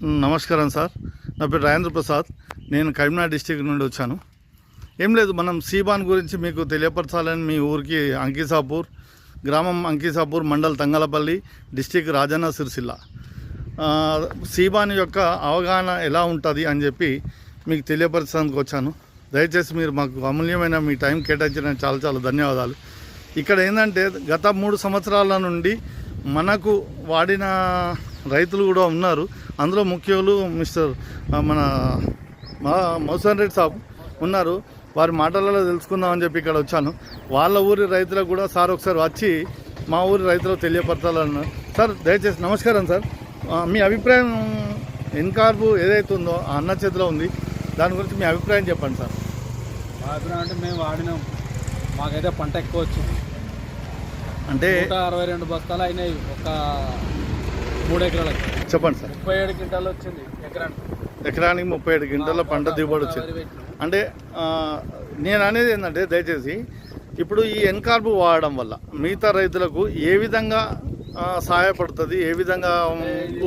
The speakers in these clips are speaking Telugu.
నమస్కారం సార్. నా పేరు రాజేంద్ర ప్రసాద్. నేను కరీంనగర్ డిస్టిక్ నుండి వచ్చాను. ఏం లేదు, మనం సీబాన్ గురించి మీకు తెలియపరచాలని మీ ఊరికి అంకిసాపూర్ గ్రామం, అంకిసాపూర్ మండల్, తంగలపల్లి డిస్టిక్, రాజన్న సిరిసిల్ల. సీబాన్ యొక్క అవగాహన ఎలా ఉంటుంది అని చెప్పి మీకు తెలియపరచడానికి వచ్చాను. దయచేసి మీరు మాకు అమూల్యమైన మీ టైం కేటాయించిన చాలా చాలా ధన్యవాదాలు. ఇక్కడ ఏంటంటే గత 3 సంవత్సరాల నుండి మనకు వాడిన రైతులు కూడా ఉన్నారు. అందులో ముఖ్యులు మిస్టర్ మన మౌసన్ రెడ్డి సాబ్ ఉన్నారు. వారి మాటలలో తెలుసుకుందామని చెప్పి ఇక్కడ వచ్చాను. వాళ్ళ ఊరి రైతులకు కూడా సార్ ఒకసారి వచ్చి మా ఊరి రైతులకు తెలియపరచాలన్నారు. సార్ దయచేసి నమస్కారం సార్. మీ అభిప్రాయం ఎన్కార్బు ఏదైతే ఉందో ఆ అన్న చేతిలో ఉంది, దాని గురించి మీ అభిప్రాయం చెప్పండి సార్. మా అభిప్రాయం అంటే మేము వాడినాం, మాకైతే పంట ఎక్కువ వచ్చింది. అంటే 162 బస్తాలు అయినాయి ఒక 3 ఎకరాలకి. చెప్పండి సార్. 37 క్వింటాలు వచ్చింది ఎకరానికి 37 క్వింటాల పంట దిగుబడి వచ్చింది. అంటే నేను అనేది ఏంటంటే దయచేసి ఇప్పుడు ఈ ఎన్కార్బు వాడడం వల్ల మిగతా రైతులకు ఏ విధంగా సహాయపడుతుంది, ఏ విధంగా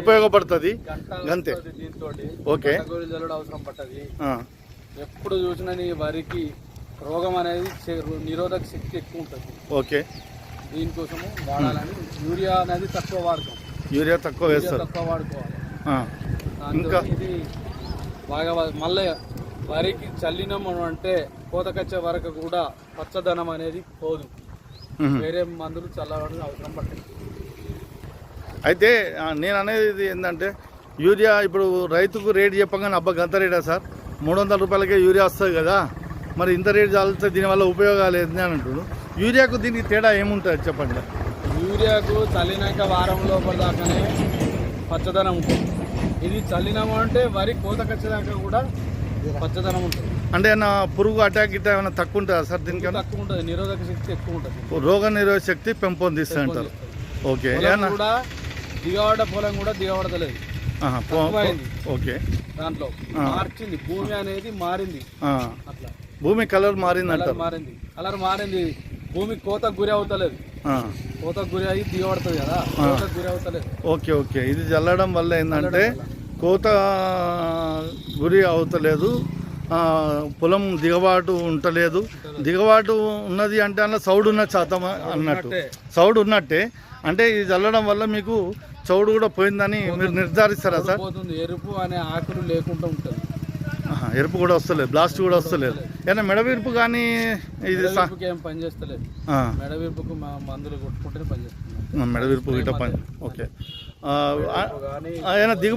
ఉపయోగపడుతుంది అంతే. దీంతో ఓకే, అవసరం పట్టది. ఎప్పుడు చూసినా నీ వరికి రోగం అనేది నిరోధక శక్తి ఎక్కువ ఉంటుంది. ఓకే, దీనికోసము వాడాలని యూరియా అనేది తక్కువ వాడతాం. యూరియా తక్కువ వేస్తారు, తక్కువ వాడుకోవాలి. ఇంకా ఇది బాగా మళ్ళీ వరికి చల్లినాం అంటే కోతకొచ్చే వరకు కూడా పచ్చదనం అనేది పోదు. వేరే మందులు చల్లవడం అవసరం పడుతుంది. అయితే నేను అనేది ఏంటంటే యూరియా ఇప్పుడు రైతుకు రేటు చెప్పగానే అబ్బా గంత రేటా సార్, 300 రూపాయలకే యూరియా వస్తుంది కదా, మరి ఇంత రేటు చాలితే దీనివల్ల ఉపయోగాలు ఏంటి అని అంటున్నాను. యూరియాకు దీనికి తేడా ఏముంటుంది చెప్పండి. యూరియాకు చల్లినాక వారం లోపల దాకానే పచ్చదనం ఉంటుంది. ఇది చల్లినాము అంటే వరి కోతకొచ్చేదాకా కూడా పచ్చదనం ఉంటుంది. అంటే ఏమన్నా పురుగు అటాక్ ఇట్లా ఏమైనా తక్కువ ఉంటుందా సార్? దీనికి తక్కువ ఉంటుంది, నిరోధక శక్తి ఎక్కువ ఉంటుంది. రోగ నిరోధక శక్తి పెంపొందిస్తుంది అంటారు. ఓకే, కూడా దిగబడ్డ పొలం కూడా దిగబడతలేదు. ఓకే, దాంట్లో మార్చింది, భూమి అనేది మారింది. అట్లా భూమి కలర్ మారింది అంటారు. కలర్ మారింది. భూమి కోతకు గురి అవుతలేదు. కోతకు గురి అయ్యి దిగబడుతుంది కదా, కోతకు గురి అవుతలేదు. ఓకే ఓకే, ఇది చల్లడం వల్ల ఏంటంటే కోత గురి అవుతలేదు, పొలం దిగబాటు ఉంటలేదు. దిగబాటు ఉన్నది అంటే అలా సౌడు ఉన్న శాతం అన్నట్టు, సౌడు ఉన్నట్టే. అంటే ఇది చల్లడం వల్ల మీకు చౌడు కూడా పోయిందని మీరు నిర్ధారిస్తారా సార్? పోతుంది, ఎరుపు అనే ఆకులు లేకుండా ఉంటుంది. ఎరుపు కూడా వస్తలేదు, బ్లాస్ట్ కూడా వస్తలేదు. ఏమైనా మెడవిరుపు కానీ ఇది ఏం పని చేస్తలేదు. మెడవిరుపుకు మందులు కొట్టుకుంటే పని చేస్తుంది. మెడవిరుపు గిట్ట పని. ఓకే, ఏమైనా దిగు